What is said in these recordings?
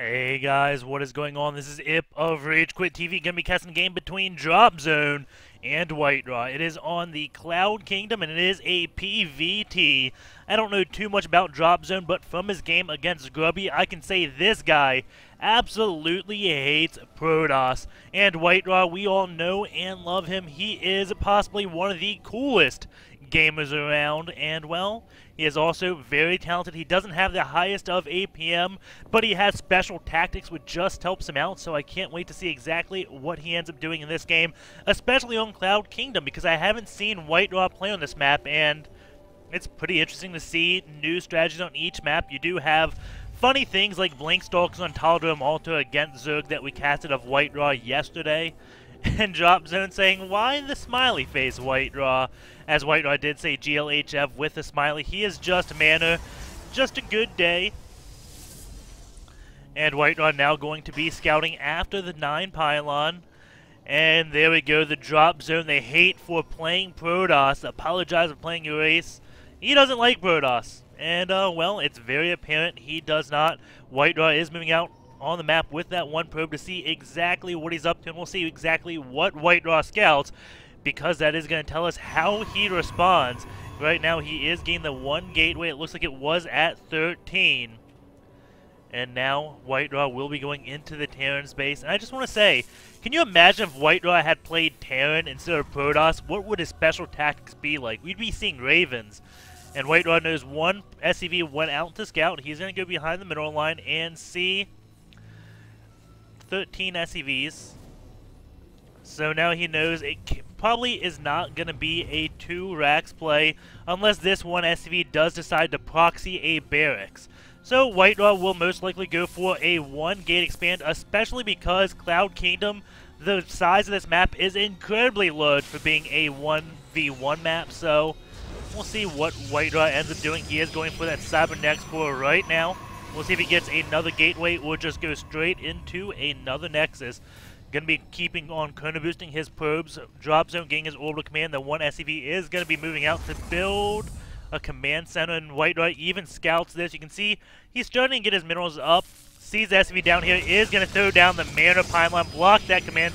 Hey guys, what is going on? This is Ip of RageQuitTV, gonna be casting a game between DropZone and WhiteRa. It is on the Cloud Kingdom and it is a PvT. I don't know too much about DropZone, but from his game against Grubby, I can say this guy absolutely hates Protoss. And WhiteRa, we all know and love him. He is possibly one of the coolest gamers around, and well, he is also very talented. He doesn't have the highest of APM, but he has special tactics which just helps him out, so I can't wait to see exactly what he ends up doing in this game, especially on Cloud Kingdom, because I haven't seen WhiteRa play on this map, and it's pretty interesting to see new strategies on each map. You do have funny things like Blink Stalkers on Tal'Darim Altar against Zerg that we casted of WhiteRa yesterday, and DropZone saying, why the smiley face, WhiteRa? As WhiteRa did say GLHF with a smiley. He is just manner, just a good day. And WhiteRa now going to be scouting after the 9 pylon. And there we go, the DropZone they hate for playing Protoss. Apologize for playing Erase. He doesn't like Protoss. And, well, it's very apparent he does not. WhiteRa is moving out on the map with that one probe to see exactly what he's up to, and we'll see exactly what WhiteRa scouts, because that is going to tell us how he responds. Right now he is getting the one gateway. It looks like it was at 13. And now WhiteRa will be going into the Terran space. And I just want to say, can you imagine if WhiteRa had played Terran instead of Protoss? What would his special tactics be like? We'd be seeing Ravens. And WhiteRa knows one SCV went out to scout. He's going to go behind the mineral line and see 13 SCVs. So now he knows it probably is not going to be a 2 racks play unless this one SCV does decide to proxy a barracks. So WhiteRa will most likely go for a 1 gate expand, especially because Cloud Kingdom, the size of this map is incredibly large for being a 1v1 map. So we'll see what WhiteRa ends up doing. He is going for that Cybernex core right now. We'll see if he gets another gateway or just go straight into another Nexus. Going to be keeping on chrono boosting his probes. DropZone getting his orbital command. The one SCV is going to be moving out to build a command center, and WhiteRa even scouts this. You can see he's starting to get his minerals up. Sees the SCV down here. Is going to throw down the mana pylon. Block that command.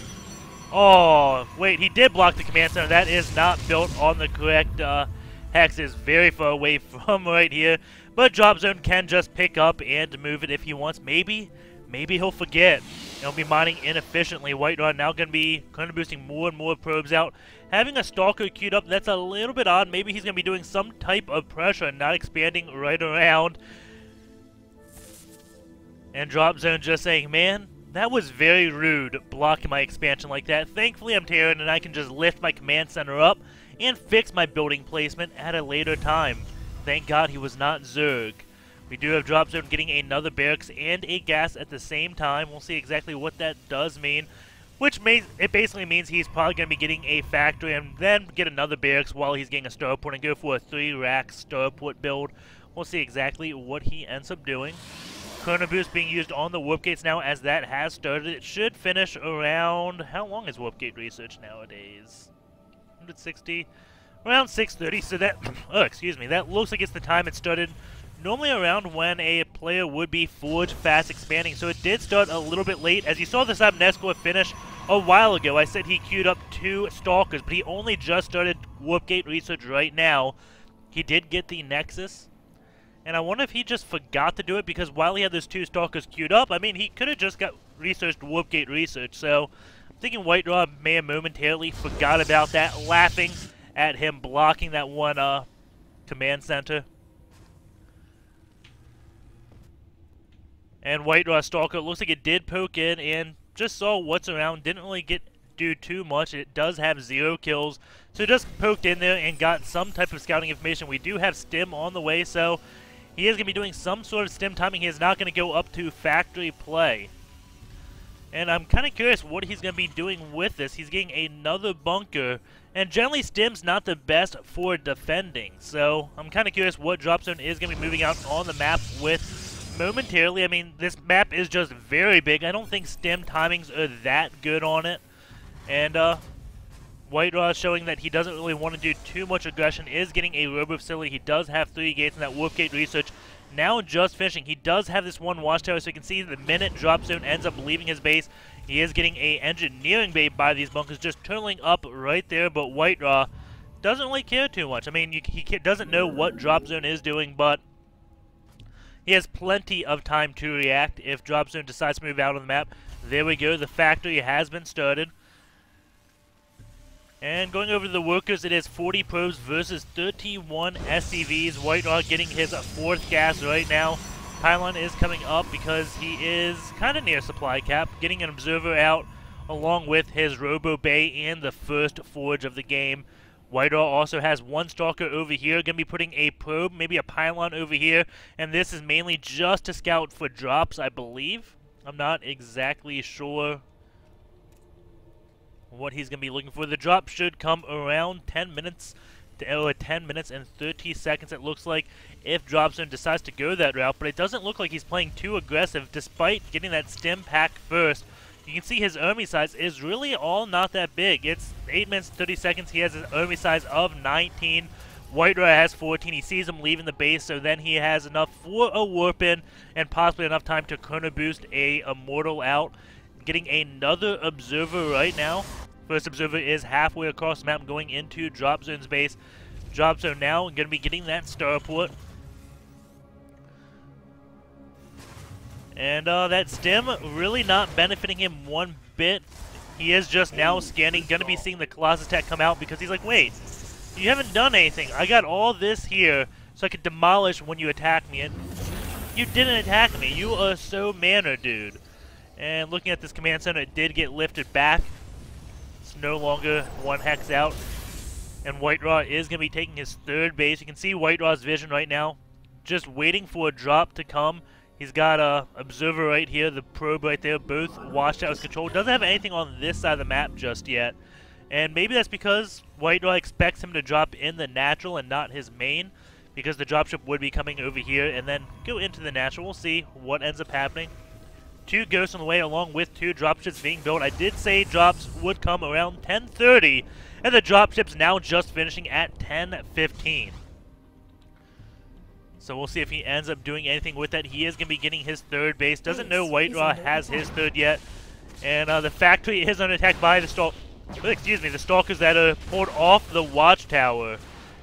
Oh, wait. He did block the command center. That is not built on the correct hex. Is very far away from right here. But DropZone can just pick up and move it if he wants. Maybe he'll forget. He'll be mining inefficiently. WhiteRa now going to be kind of boosting more and more probes out. Having a Stalker queued up, that's a little bit odd. Maybe he's going to be doing some type of pressure and not expanding right around. And DropZone just saying, man, that was very rude blocking my expansion like that. Thankfully I'm Terran and I can just lift my command center up and fix my building placement at a later time. Thank God he was not Zerg. We do have DropZone getting another barracks and a gas at the same time. We'll see exactly what that does mean. It basically means he's probably going to be getting a factory and then get another barracks while he's getting a starport and go for a 3-rack starport build. We'll see exactly what he ends up doing. Chrono Boost being used on the warp gates now as that has started. It should finish around... How long is warp gate research nowadays? 160? Around 6:30, so that... oh, excuse me. That looks like it's the time it started. Normally around when a player would be forge fast expanding, so it did start a little bit late. As you saw the Cybernex finish a while ago, I said he queued up 2 Stalkers, but he only just started warp gate research right now. He did get the Nexus, and I wonder if he just forgot to do it, because while he had those 2 Stalkers queued up, I mean, he could have just got researched warp gate research, so I'm thinking WhiteRa may have momentarily forgot about that, laughing at him blocking that one command center. And WhiteRa Stalker, looks like it did poke in and just saw what's around. Didn't really do too much. It does have 0 kills. So just poked in there and got some type of scouting information. We do have stim on the way, so he is going to be doing some sort of stim timing. He is not going to go up to factory play. And I'm kind of curious what he's going to be doing with this. He's getting another bunker. And generally, stim's not the best for defending. So I'm kind of curious what DropZone is going to be moving out on the map with momentarily. I mean, this map is just very big. I don't think stim timings are that good on it. And WhiteRa showing that he doesn't really want to do too much aggression, is getting a robo facility. He does have 3 gates, and that warp gate research now just finishing. He does have this one watchtower, so you can see the minute DropZone ends up leaving his base, he is getting a engineering bait by these bunkers, just turtling up right there, but WhiteRa doesn't really care too much. I mean, he doesn't know what DropZone is doing, but he has plenty of time to react if DropZone decides to move out on the map. There we go, the factory has been started. And going over to the workers, it is 40 probes versus 31 SCVs. WhiteRa getting his 4th gas right now. Pylon is coming up because he is kind of near supply cap, getting an observer out along with his Robo Bay and the first forge of the game. WhiteRa also has one stalker over here, going to be putting a probe, maybe a pylon over here, and this is mainly just to scout for drops, I believe. I'm not exactly sure what he's going to be looking for. The drop should come around 10 minutes to 10 minutes and 30 seconds, it looks like, if DropZone decides to go that route, but it doesn't look like he's playing too aggressive despite getting that stim pack first. You can see his army size is really all not that big. It's 8 minutes 30 seconds. He has an army size of 19. WhiteRa has 14. He sees him leaving the base, so then he has enough for a warp in and possibly enough time to chrono boost a Immortal out. Getting another observer right now. First observer is halfway across the map going into DropZone's base. DropZone now going to be getting that starport. And that stim really not benefiting him one bit. He is just now scanning, going to be seeing the Colossus tech come out because he's like, wait, you haven't done anything. I got all this here so I could demolish when you attack me. And you didn't attack me. You are so manner, dude. And looking at this command center, it did get lifted back. It's no longer 1 hex out. And WhiteRa is going to be taking his 3rd base. You can see WhiteRa's vision right now, just waiting for a drop to come. He's got a observer right here, the probe right there, both watchtowers controlled. Doesn't have anything on this side of the map just yet. And maybe that's because WhiteRa expects him to drop in the natural and not his main, because the dropship would be coming over here and then go into the natural. We'll see what ends up happening. 2 ghosts on the way along with 2 dropships being built. I did say drops would come around 10:30, and the dropship's now just finishing at 10:15. So we'll see if he ends up doing anything with that. He is going to be getting his 3rd base. Doesn't know WhiteRa has his 3rd yet. And the factory is under attack by the the stalkers that are pulled off the watchtower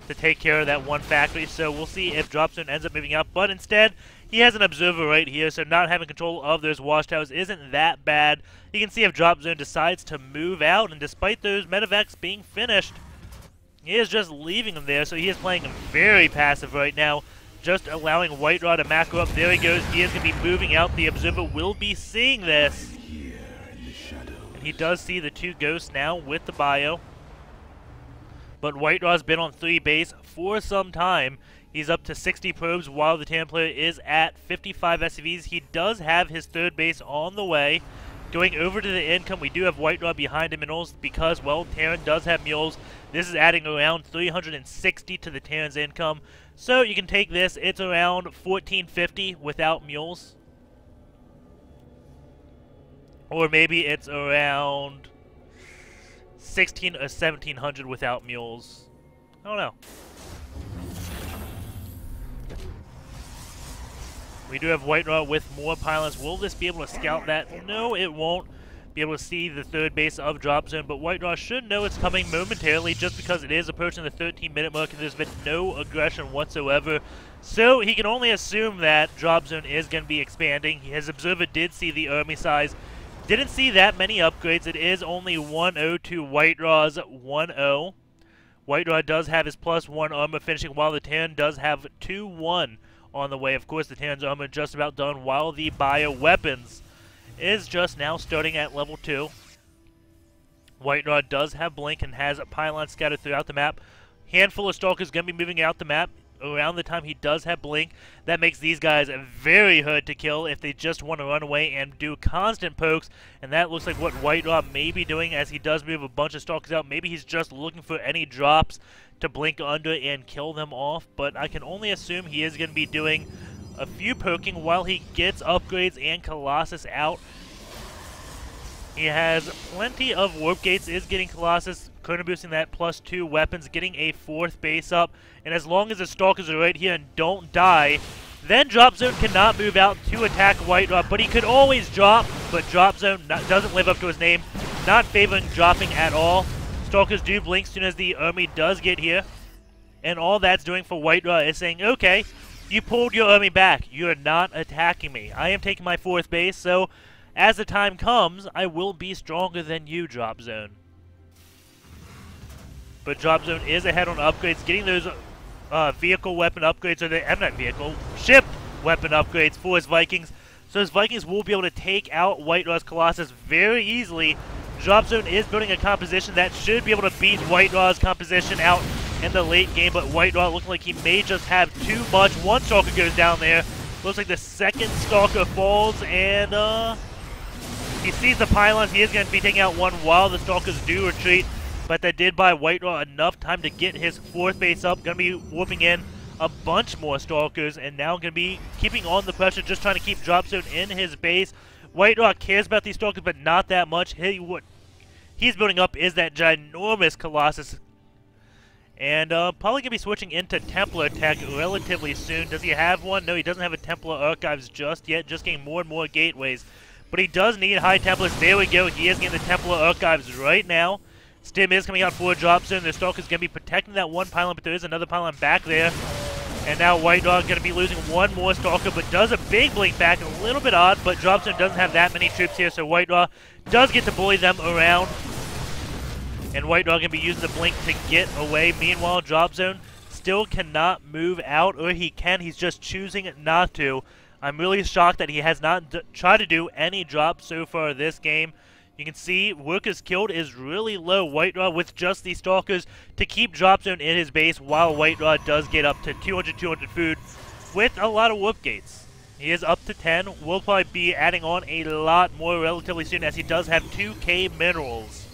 to take care of that one factory. So we'll see if DropZone ends up moving out. But instead, he has an observer right here. So not having control of those watchtowers isn't that bad. You can see if DropZone decides to move out. And despite those medevacs being finished, he is just leaving them there. So he is playing very passive right now, just allowing WhiteRa to macro up. There he goes. He is going to be moving out. The observer will be seeing this. And he does see the 2 ghosts now with the bio. But WhiteRa's been on 3 base for some time. He's up to 60 probes while the Terran player is at 55 SCVs. He does have his 3rd base on the way. Going over to the income, we do have WhiteRa behind him mules because, well, Terran does have mules. This is adding around 360 to the Terran's income. So you can take this, it's around 1450 without mules. Or maybe it's around 16 or 1700 without mules. I don't know. We do have WhiteRa with more pylons. Will this be able to scout that? No, it won't be able to see the 3rd base of DropZone, but WhiteRa should know it's coming momentarily just because it is approaching the 13-minute mark and there's been no aggression whatsoever. So he can only assume that DropZone is going to be expanding. His observer did see the army size. Didn't see that many upgrades. It is only 1-0 to WhiteRa's 1-0. WhiteRa does have his +1 armor finishing, while the Terran does have 2-1 on the way. Of course, the Terran's armor just about done, while the bio weapons is just now starting at level 2. WhiteRa does have blink and has a pylon scattered throughout the map. Handful of stalkers going to be moving out the map around the time he does have blink. That makes these guys very hard to kill if they just want to run away and do constant pokes, and that looks like what WhiteRa may be doing as he does move a bunch of stalkers out. Maybe he's just looking for any drops to blink under and kill them off, but I can only assume he is going to be doing a few poking while he gets upgrades and Colossus out. He has plenty of warp gates, is getting Colossus, chrono boosting that +2 weapons, getting a 4th base up, and as long as the stalkers are right here and don't die, Then DropZone cannot move out to attack WhiteRa, but he could always drop, but DropZone doesn't live up to his name, not favoring dropping at all. Stalkers do blink as soon as the army does get here, and all that's doing for WhiteRa is saying, okay, you pulled your army back, you're not attacking me. I am taking my 4th base, so as the time comes, I will be stronger than you, DropZone. But DropZone is ahead on upgrades, getting those vehicle weapon upgrades, or not vehicle, ship weapon upgrades for his Vikings. So his Vikings will be able to take out WhiteRa's Colossus very easily. DropZone is building a composition that should be able to beat WhiteRa's composition out in the late game, but WhiteRa looking like he may just have too much. One Stalker goes down there. Looks like the second Stalker falls, and he sees the pylons. He is going to be taking out one while the Stalkers do retreat. But that did buy WhiteRa enough time to get his 4th base up. Going to be whooping in a bunch more Stalkers, and now going to be keeping on the pressure, just trying to keep DropZone in his base. WhiteRa cares about these Stalkers, but not that much. What he's building up is that ginormous Colossus. And probably going to be switching into Templar tech relatively soon. Does he have one? No, he doesn't have a Templar Archives just yet, just getting more and more gateways. But he does need high Templars. There we go. He is getting the Templar Archives right now. Stim is coming out for a DropZone. The Stalker's going to be protecting that one pylon, but there is another pylon back there. And now WhiteRa going to be losing one more Stalker, but does a big blink back. A little bit odd, but DropZone doesn't have that many troops here, so WhiteRa does get to bully them around. And WhiteRa going to be using the blink to get away. Meanwhile, DropZone still cannot move out, or he can. He's just choosing not to. I'm really shocked that he has not tried to do any drops so far this game. You can see workers killed is really low. WhiteRa with just these Stalkers to keep DropZone in his base, while WhiteRa does get up to 200 food with a lot of warp gates. He is up to 10. We'll probably be adding on a lot more relatively soon, as he does have 2k minerals.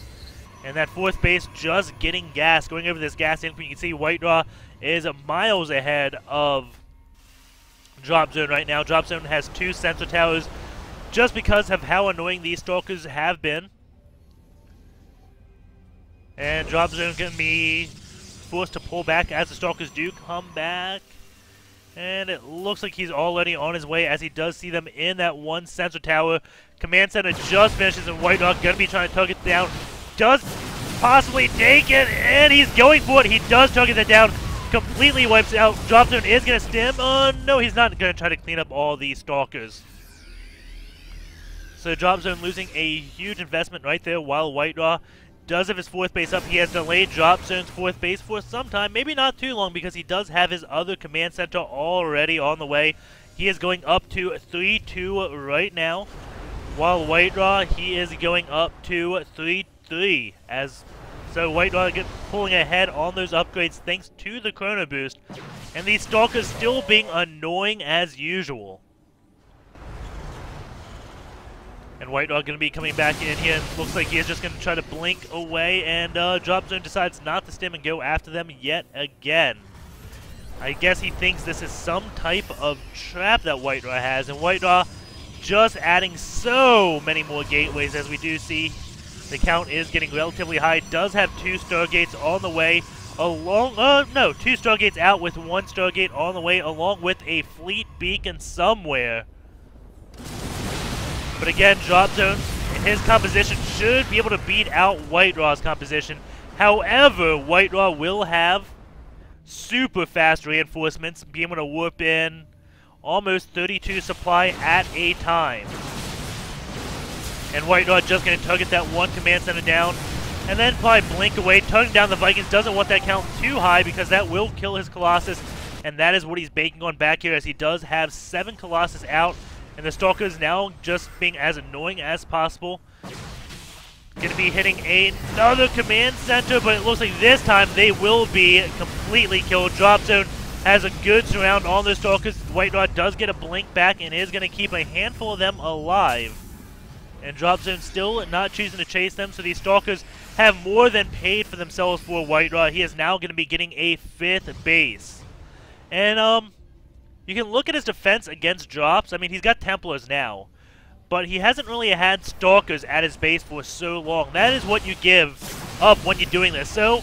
And that 4th base just getting gas. Going over this gas input, you can see WhiteRa is miles ahead of DropZone right now. DropZone has 2 sensor towers, just because of how annoying these Stalkers have been. And DropZone going to be forced to pull back as the Stalkers do come back. And it looks like he's already on his way, as he does see them in that one sensor tower. Command Center just finishes, and WhiteRa going to be trying to tug it down. Does possibly take it, and he's going for it. He does target that down. Completely wipes it out. DropZone is going to stim. No, he's not going to try to clean up all these Stalkers. So DropZone losing a huge investment right there, while WhiteRa does have his 4th base up. He has delayed DropZone's 4th base for some time, maybe not too long, because he does have his other command center already on the way. He is going up to 3-2 right now, while WhiteRa, he is going up to 3-3. So WhiteRa pulling ahead on those upgrades thanks to the Chrono Boost, and these Stalkers still being annoying as usual. And WhiteRa going to be coming back in here. Looks like he is just going to try to blink away, and DropZone decides not to stim and go after them yet again. I guess he thinks this is some type of trap that WhiteRa has, and WhiteRa just adding so many more gateways, as we do see. The count is getting relatively high. Does have 2 Stargates on the way, along, 2 Stargates out with 1 Stargate on the way, along with a fleet beacon somewhere. But again, DropZone in his composition should be able to beat out WhiteRa's composition. However, WhiteRa will have super fast reinforcements, be able to warp in almost 32 supply at a time. And WhiteRa just going to target that one command center down, and then probably blink away, tugging down the Vikings. Doesn't want that count too high, because that will kill his Colossus, and that is what he's banking on back here, as he does have 7 Colossus out. And the Stalkers now just being as annoying as possible. Going to be hitting another command center, but it looks like this time they will be completely killed. DropZone has a good surround on those Stalkers. WhiteRa does get a blink back and is going to keep a handful of them alive. And DropZone still not choosing to chase them, so these Stalkers have more than paid for themselves for WhiteRa. He is now going to be getting a 5th base. And, you can look at his defense against drops. I mean, he's got Templars now, but he hasn't really had Stalkers at his base for so long. That is what you give up when you're doing this. So,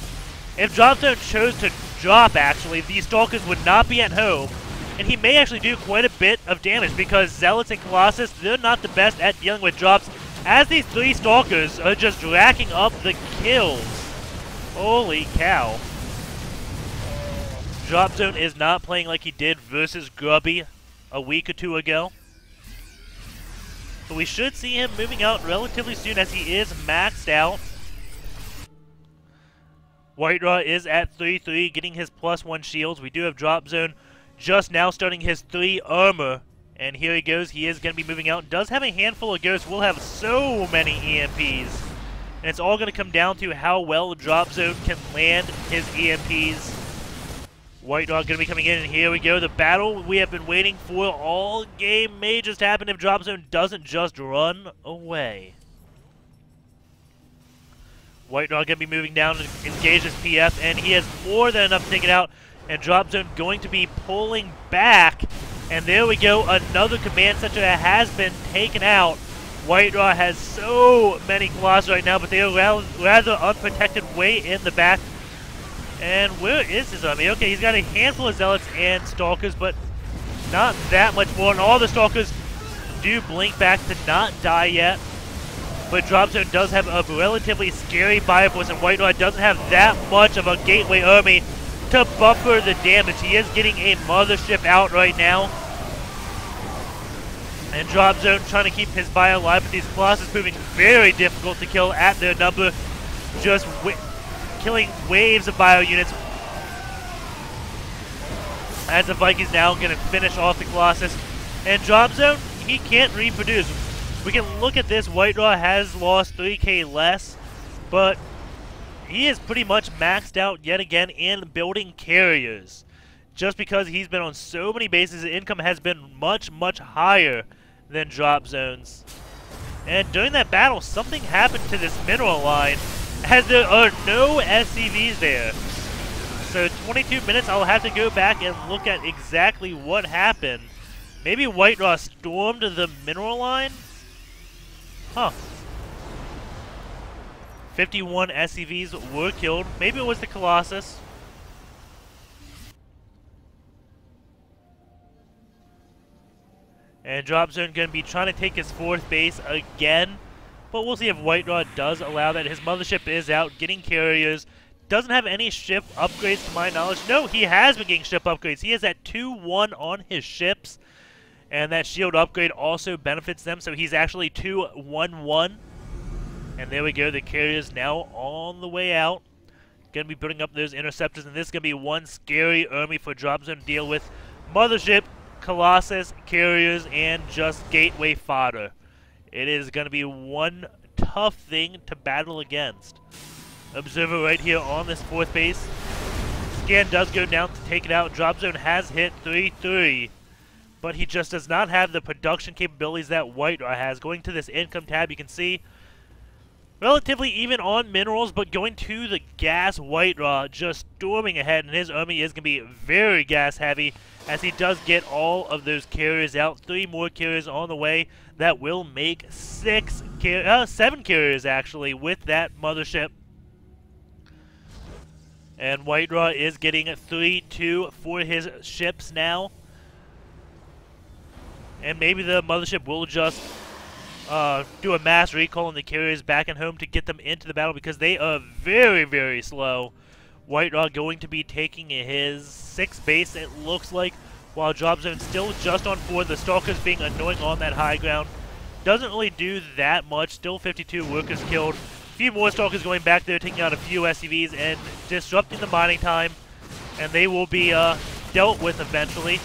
if DropZone chose to drop, actually, these Stalkers would not be at home, and he may actually do quite a bit of damage because Zealots and Colossus, they're not the best at dealing with drops, as these 3 Stalkers are just racking up the kills. Holy cow. DropZone is not playing like he did versus Grubby a week or 2 ago. But we should see him moving out relatively soon as he is maxed out. WhiteRa is at 3-3, getting his +1 shields. We do have DropZone just now starting his 3 armor. And here he goes. He is going to be moving out. Does have a handful of ghosts. Will have so many EMPs. And it's all going to come down to how well DropZone can land his EMPs. WhiteRa going to be coming in, and here we go. The battle we have been waiting for all game may just happen if DropZone doesn't just run away. WhiteRa going to be moving down to engage his PF, and he has more than enough to take it out. And DropZone going to be pulling back. And there we go, another command center that has been taken out. WhiteRa has so many Colossus right now, but they are rather unprotected way in the back. And where is his army? Okay, he's got a handful of Zealots and Stalkers, but not that much more. And all the Stalkers do blink back to not die yet. But DropZone does have a relatively scary Bioforce, and WhiteRa doesn't have that much of a gateway army to buffer the damage. He is getting a mothership out right now. And DropZone trying to keep his bio alive, but these Colossus proving very difficult to kill at their number. Just killing waves of bio units. As the Vikings now going to finish off the Colossus. And DropZone, he can't reproduce. We can look at this. WhiteRa has lost 3k less, but he is pretty much maxed out yet again in building carriers. Just because he's been on so many bases, his income has been much, much higher than DropZone's. And during that battle, something happened to this mineral line, as there are no SCVs there. So 22 minutes, I'll have to go back and look at exactly what happened. Maybe WhiteRa stormed the mineral line? Huh. 51 SCVs were killed. Maybe it was the Colossus. And DropZone going to be trying to take his 4th base again. But we'll see if WhiteRa does allow that. His mothership is out, getting carriers. Doesn't have any ship upgrades to my knowledge. No, he has been getting ship upgrades. He is at 2-1 on his ships. And that shield upgrade also benefits them. So he's actually 2-1-1. And there we go. The carriers now on the way out. Going to be putting up those interceptors. And this is going to be one scary army for DropZone to deal with. Mothership, Colossus, carriers, and just gateway fodder. It is going to be one tough thing to battle against. Observer right here on this 4th base. Scan does go down to take it out. DropZone has hit 3-3. But he just does not have the production capabilities that WhiteRa has. Going to this income tab, you can see relatively even on minerals, but going to the gas, WhiteRa just storming ahead, and his army is going to be very gas heavy as he does get all of those carriers out. 3 more carriers on the way. That will make 7 carriers actually with that mothership. And WhiteRa is getting 3-2 for his ships now. And maybe the mothership will just do a mass recall on the carriers back and home to get them into the battle because they are very, very slow. WhiteRa going to be taking his 6th base, it looks like, while DropZone still just on 4. The Stalkers being annoying on that high ground. Doesn't really do that much. Still 52 workers killed. A few more Stalkers going back there, taking out a few SCVs and disrupting the mining time. And they will be dealt with eventually.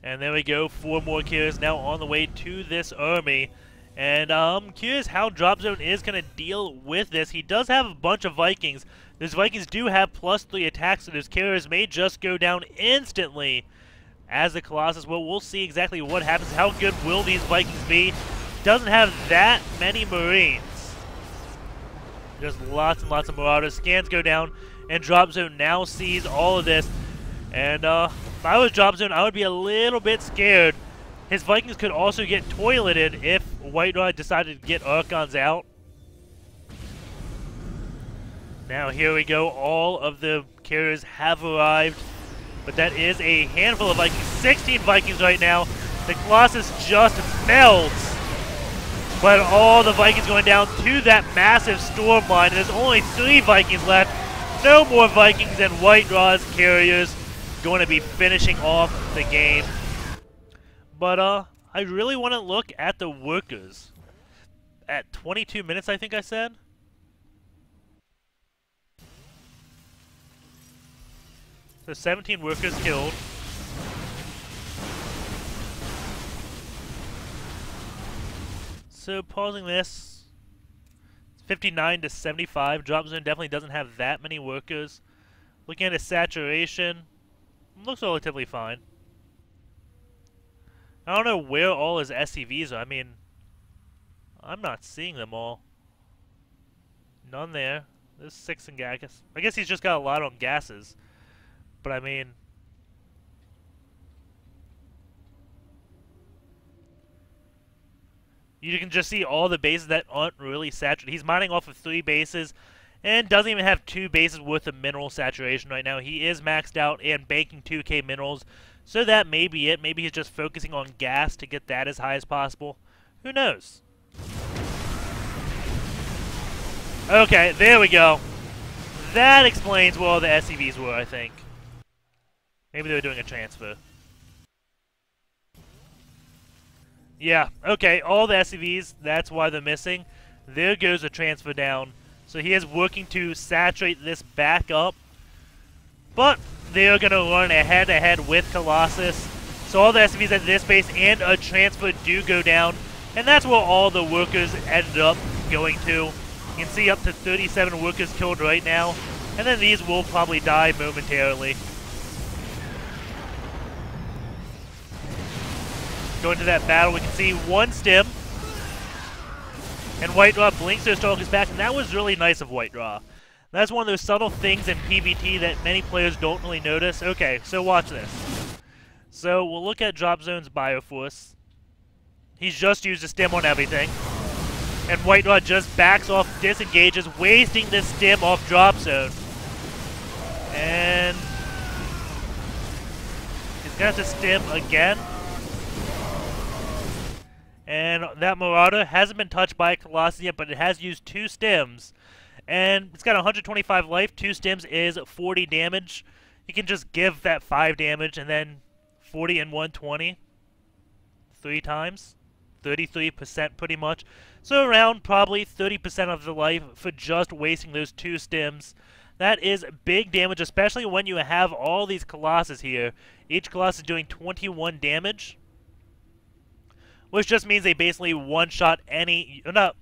And there we go, 4 more carriers now on the way to this army. And I'm curious how DropZone is going to deal with this. He does have a bunch of Vikings. Those Vikings do have +3 attacks, so those carriers may just go down instantly as the Colossus will. We'll see exactly what happens. How good will these Vikings be? Doesn't have that many Marines. Just lots and lots of Marauders. Scans go down, and DropZone now sees all of this. And if I was DropZone, I would be a little bit scared. His Vikings could also get toileted if WhiteRa decided to get Archons out. Now here we go. All of the carriers have arrived. But that is a handful of Vikings. 16 Vikings right now. The Colossus just melts. But all the Vikings going down to that massive storm line. There's only 3 Vikings left. No more Vikings, and WhiteRa's carriers going to be finishing off the game. But I really want to look at the workers. At 22 minutes, I think I said. So 17 workers killed. So pausing this, 59 to 75. DropZone definitely doesn't have that many workers. Looking at his saturation, looks relatively fine. I don't know where all his SCVs are. I mean, I'm not seeing them all. None there. There's 6 in gas. I guess he's just got a lot on gases. But I mean, you can just see all the bases that aren't really saturated. He's mining off of 3 bases and doesn't even have 2 bases worth of mineral saturation right now. He is maxed out and banking 2k minerals, so that may be it. Maybe he's just focusing on gas to get that as high as possible. Who knows? Okay, there we go. That explains where all the SCVs were, I think. Maybe they were doing a transfer. Yeah, okay, all the SCVs, that's why they're missing. There goes a transfer down. So he is working to saturate this back up. But they are going to run a head-to-head with Colossus. So all the SCVs at this base and a transfer do go down. And that's where all the workers ended up going to. You can see up to 37 workers killed right now. And then these will probably die momentarily. Going to that battle, we can see 1 stim. And WhiteRa blinks their stalkers back, and that was really nice of WhiteRa. That's one of those subtle things in PvT that many players don't really notice. Okay, so watch this. So we'll look at DropZone's Bioforce. He's just used a stim on everything. And WhiteRa just backs off, disengages, wasting this stim off DropZone. And he's going to have to stim again. And that Marauder hasn't been touched by a Colossus yet, but it has used 2 stims. And it's got 125 life. 2 stims is 40 damage. You can just give that 5 damage and then 40 and 120. 3 times. 33% pretty much. So around probably 30% of the life for just wasting those 2 stims. That is big damage, especially when you have all these Colossus here. Each Colossus doing 21 damage. Which just means they basically one-shot any... Not,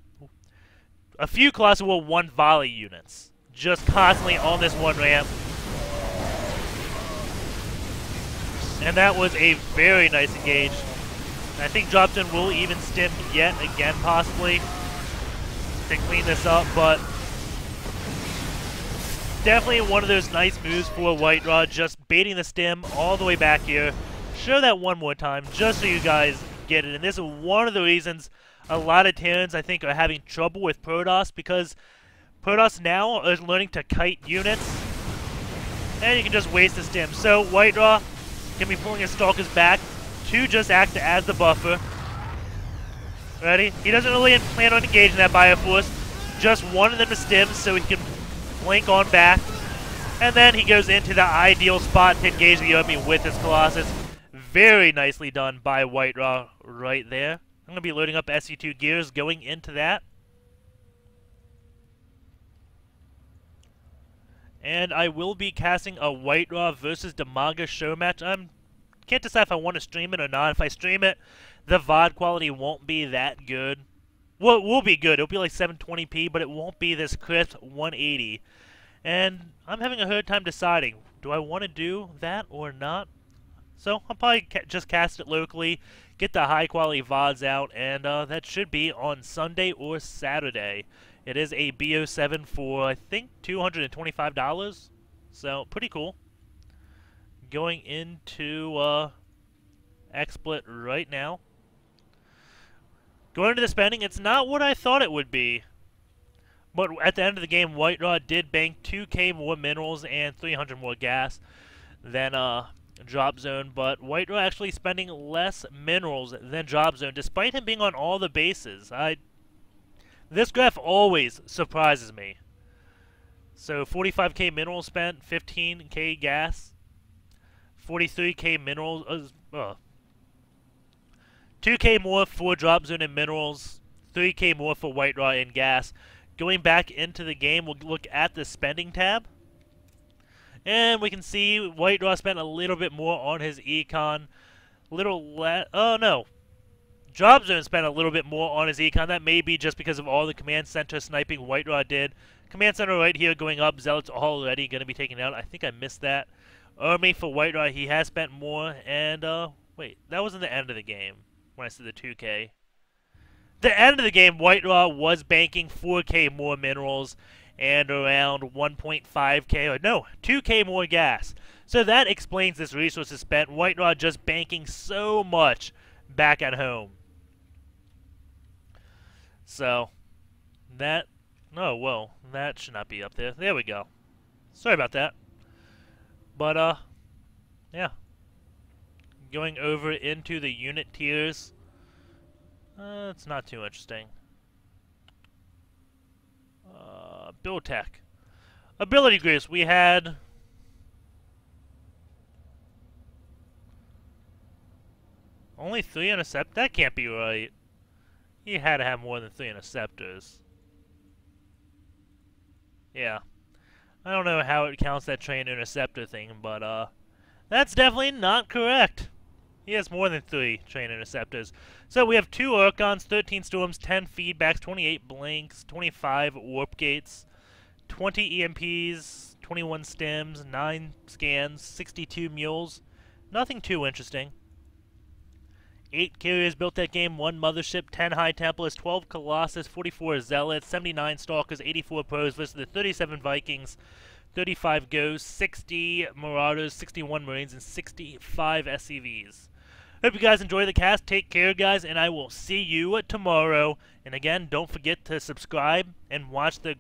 a few Colossus will one-volley units. Just constantly on this one ramp. And that was a very nice engage. I think DropZone will even stim yet again, possibly, to clean this up, but... Definitely one of those nice moves for WhiteRa, just baiting the stim all the way back here. Show that one more time, just so you guys get it. And this is one of the reasons a lot of Terrans, I think, are having trouble with Protoss, because Protoss now is learning to kite units, and you can just waste the stim. So WhiteRa can be pulling his Stalkers back to just act as the buffer. Ready? He doesn't really plan on engaging that Bioforce, just one of them to stim so he can blink on back, and then he goes into the ideal spot to engage the enemy with his Colossus. Very nicely done by WhiteRa right there. I'm going to be loading up SC2 gears going into that. And I will be casting a WhiteRa versus Damaga show match. I can't decide if I want to stream it or not. If I stream it, the VOD quality won't be that good. Well, it will be good. It'll be like 720p, but it won't be this crisp 180. And I'm having a hard time deciding. Do I want to do that or not? So I'll probably just cast it locally, get the high-quality VODs out, and that should be on Sunday or Saturday. It is a BO7 for, I think, $225. So, pretty cool. Going into XSplit right now. Going into the spending, it's not what I thought it would be. But at the end of the game, WhiteRa did bank 2k more minerals and 300 more gas. than DropZone, but WhiteRa actually spending less minerals than DropZone, despite him being on all the bases. This graph always surprises me. So 45k minerals spent, 15k gas, 43k minerals, 2k more for DropZone and minerals, 3k more for WhiteRa and gas. Going back into the game, we'll look at the spending tab. And we can see WhiteRa spent a little bit more on his econ. Oh no. DropZone spent a little bit more on his econ. That may be just because of all the command center sniping WhiteRa did. Command center right here going up. Zealots already going to be taken out. I think I missed that. Army for WhiteRa, he has spent more. And, wait, that wasn't the end of the game when I said the 2k. The end of the game, WhiteRa was banking 4k more minerals and around 1.5k, or no, 2k more gas. So that explains this resources spent. WhiteRa just banking so much back at home. So, that, oh, well, that should not be up there. There we go. Sorry about that. But, yeah. Going over into the unit tiers. It's not too interesting. Build tech. Ability groups. We had only 3 intercept. That can't be right. He had to have more than 3 interceptors. Yeah. I don't know how it counts that train interceptor thing, but that's definitely not correct. He has more than 3 train interceptors. So we have 2 Archons, 13 Storms, 10 Feedbacks, 28 Blanks, 25 Warp Gates, 20 EMPs, 21 Stems, 9 Scans, 62 Mules. Nothing too interesting. 8 Carriers built that game, 1 Mothership, 10 High Templars, 12 Colossus, 44 Zealots, 79 Stalkers, 84 Pros versus the 37 Vikings, 35 Ghosts, 60 Marauders, 61 Marines, and 65 SCVs. Hope you guys enjoy the cast. Take care, guys, and I will see you tomorrow. And again, don't forget to subscribe and watch the